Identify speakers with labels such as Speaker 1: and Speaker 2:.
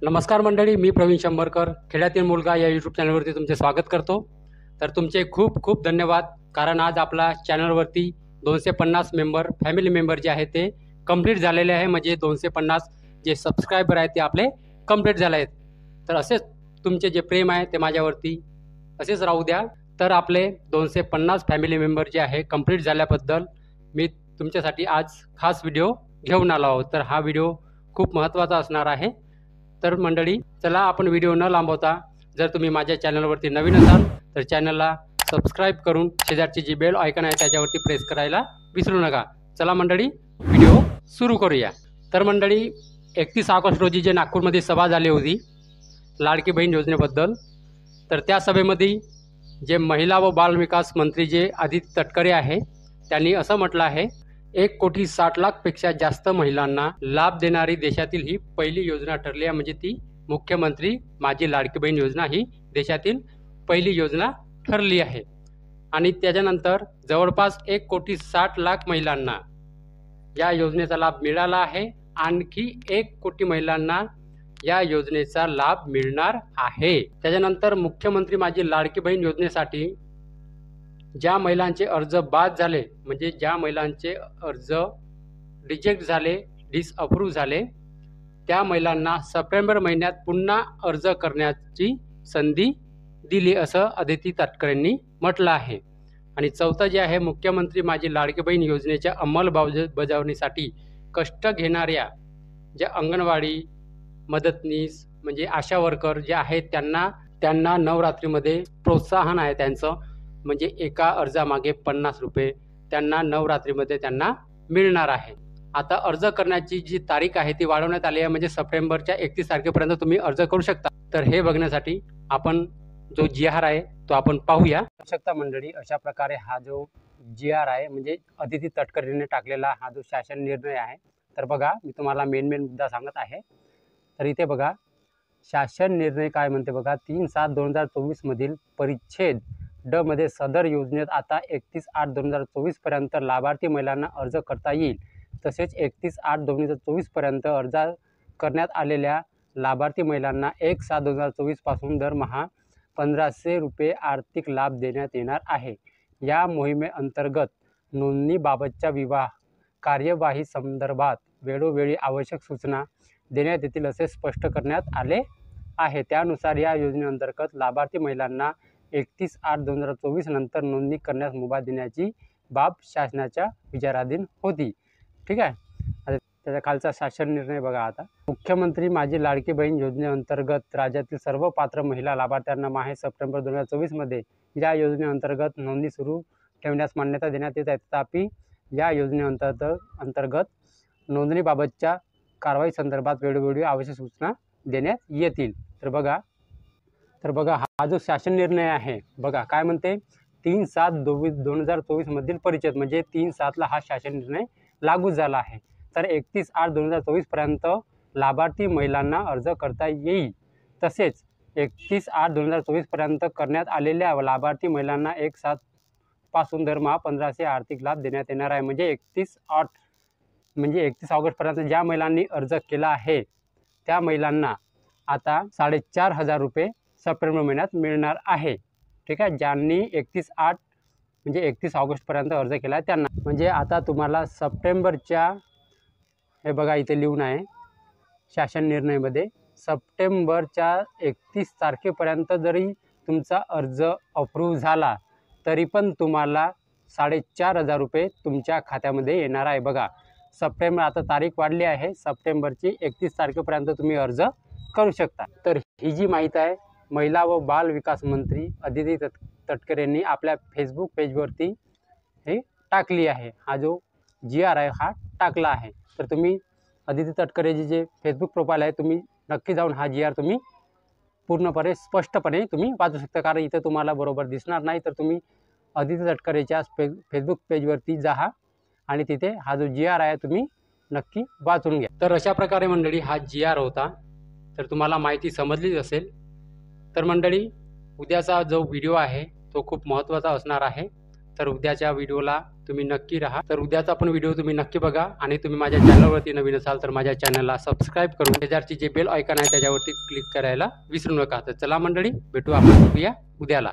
Speaker 1: नमस्कार मंडळी, मी प्रवीण शंभरकर खेड्यातील मुलगा या यूट्यूब चॅनलवरती तुमचे स्वागत करतो। तर तुमचे खूप खूप धन्यवाद, कारण आज आपला चॅनलवरती 250 फॅमिली मेंबर जे आहे ते कंप्लीट झालेले आहे। म्हणजे 250 जे सबस्क्रायबर आहेत ते आपले कंप्लीट झाले आहेत। तर असेच तुमचे जे प्रेम आहे ते माझ्यावरती असेच राहू द्या। तर आपले 250 फॅमिली मेंबर जे आहे कंप्लीट झाल्याबद्दल मी तुमच्यासाठी आज खास व्हिडिओ घेऊन आलो आहोत। तर हा व्हिडिओ खूप महत्त्वाचा असणार आहे। तर मंडळी, चला आपण व्हिडिओ न लांबवता, जर तुम्ही माझ्या चॅनलवरती नवीन असाल तर चॅनलला सबस्क्राईब करून शेजारची जी बेल आयकॉन आहे त्याच्यावरती प्रेस करायला विसरू नका। चला मंडळी, व्हिडिओ सुरू करूया। तर मंडळी, 31 ऑगस्ट रोजी जे नागपूरमध्ये सभा झाली होती लाडकी बहीण योजनेबद्दल, तर त्या सभेमध्ये जे महिला व बाल विकास मंत्री जे आदित्य तटकरे आहे त्यांनी असं म्हटलं आहे, 1,60,00,000पेक्षा जास्त महिलांना लाभ देणारी देशातील ही पहिली योजना ठरली आहे। म्हणजे ती मुख्यमंत्री माझी लाडकी बहीण योजना ही देशातील पहिली योजना ठरली आहे। आणि त्याच्यानंतर जवळपास 1,60,00,000 महिलांना या योजनेचा लाभ मिळाला आहे। आणखी 1 कोटी महिलांना या योजनेचा लाभ मिळणार आहे। त्याच्यानंतर मुख्यमंत्री माझी लाडकी बहीण योजनेसाठी ज्या महिलांचे अर्ज बाद झाले, म्हणजे ज्या महिलांचे अर्ज रिजेक्ट झाले, डिसअप्रूव्ह झाले, त्या महिलांना सप्टेंबर महिन्यात पुन्हा अर्ज करण्याची संधी दिली असं आदित्य तटकरेंनी म्हटलं आहे। आणि चौथं जे आहे, मुख्यमंत्री माझी लाडकी बहीण योजनेच्या अंमलबजावणीसाठी कष्ट घेणाऱ्या ज्या अंगणवाडी मदतनीस म्हणजे आशा वर्कर जे आहेत त्यांना नवरात्रीमध्ये प्रोत्साहन आहे त्यांचं, म्हणजे एका अर्जामागे 50 रुपये त्यांना नवरात्रीमध्ये त्यांना मिळणार आहे। आता अर्ज करण्याची जी तारीख आहे ती वाढवण्यात आली आहे, म्हणजे सप्टेंबरच्या 31 तारखेपर्यंत तुम्ही अर्ज करू शकता। तर हे बघण्यासाठी आपण जो GR आहे तो आपण पाहूया। शकता मंडळी, अशा प्रकारे हा जो GR आहे म्हणजे आदित्य तटकरेंनी टाकलेला हा जो शासन निर्णय आहे। तर बघा, मी तुम्हाला मेन मुद्दा सांगत आहे। तर इथे बघा, शासन निर्णय काय म्हणते बघा, 3/7/2024 मधील परिच्छेद ड मध्ये सदर योजनेत आता 31/8/2024 पर्यंत लाभार्थी महिलांना अर्ज करता येईल। तसेच 31/8/2024 पर्यंत अर्ज करण्यात आलेल्या लाभार्थी महिलांना 1/7/2024 पासून दरमहा 1,500 रुपये आर्थिक लाभ देण्यात येणार आहे। या मोहिमेअंतर्गत नोंदणीबाबतच्या कार्यवाही संदर्भात वेळोवेळी आवश्यक सूचना देण्यात येतील असे स्पष्ट करण्यात आले आहे। त्यानुसार या योजनेअंतर्गत लाभार्थी महिलांना 31/8/2024 नंतर नोंदणी करण्यास मुभा देण्याची बाब शासनाच्या विचाराधीन होती। ठीक आहे, आता त्याच्या खालचा शासन निर्णय बघा। आता मुख्यमंत्री माझी लाडकी बहीण योजनेअंतर्गत राज्यातील सर्व पात्र महिला लाभार्थ्यांना माहे सप्टेंबर 2024 मध्ये या योजनेअंतर्गत नोंदणी सुरू ठेवण्यास मान्यता देण्यात येत आहे। तथापि या योजनेअंतर्गत नोंदणीबाबतच्या कारवाई संदर्भात वेळोवेळी आवश्यक सूचना देण्यात येतील। तर बघा हा जो शासन निर्णय आहे बघा काय म्हणते, 3/7/2024 मधील परिच्छेद म्हणजे 3/7 हा शासन निर्णय लागू झाला आहे। तर 31/8/2024 पर्यंत लाभार्थी महिलांना अर्ज करता येईल। तसेच 31/8/2024 पर्यंत करण्यात आलेल्या लाभार्थी महिलांना 1/7 पासून दरमहा 1,500 आर्थिक लाभ देण्यात येणार आहे। म्हणजे 31 ऑगस्ट पर्यंत ज्या महिलांनी अर्ज केला आहे त्या महिलांना आता 4,500 रुपये सप्टेंबर महिन्यात मिळणार आहे। ठीक आहे, ज्यांनी 31 ऑगस्ट पर्यंत अर्ज केला आहे त्यांना। म्हणजे आता तुम्हाला सप्टेंबरच्या, हे बघा इथे लिहून आहे शासन निर्णयामध्ये, सप्टेंबरच्या 31 तारखेपर्यंत जरी तुमचा अर्ज अप्रूव्ह झाला तरी पण तुम्हाला 4,500 रुपये तुमच्या खात्यामध्ये येणार आहे। बघा, सप्टेंबर, आता तारीख वाढली आहे, सप्टेंबरची 31 तारखेपर्यंत तुम्ही अर्ज करू शकता। तर ही जी माहिती आहे महिला व बाल विकास मंत्री आदित्य तटकरेंनी आपल्या फेसबुक पेजवरती हे टाकली आहे। हा जो GR आहे हा टाकला आहे। तर तुम्ही आदित्य तटकरेची जे फेसबुक प्रोफाईल आहे तुम्ही नक्की जाऊन हा GR तुम्ही पूर्णपणे स्पष्टपणे तुम्ही वाचू शकता, कारण इथे तुम्हाला बरोबर दिसणार नाही। तर तुम्ही आदित्य तटकरेच्या फेसबुक पेजवरती जा आणि तिथे हा जो GR आहे तुम्ही नक्की वाचून घ्या। तर अशा प्रकारे मंडळी हा GR होता। तर तुम्हाला माहिती समजलीच असेल। तर मंडळी, उद्याचा जो व्हिडिओ आहे तो खूप महत्त्वाचा असणार आहे। तर उद्याच्या व्हिडिओला तुम्ही नक्की राहा. तर उद्याचा पण व्हिडिओ तुम्ही नक्की बघा आणि तुम्ही माझ्या चॅनलवरती नवीन असाल तर माझ्या चॅनलला सबस्क्राईब करून शेजारची जे बेल आयकॉन आहे त्याच्यावरती क्लिक करायला विसरू नका. तर चला मंडळी, भेटू आपण उद्याला.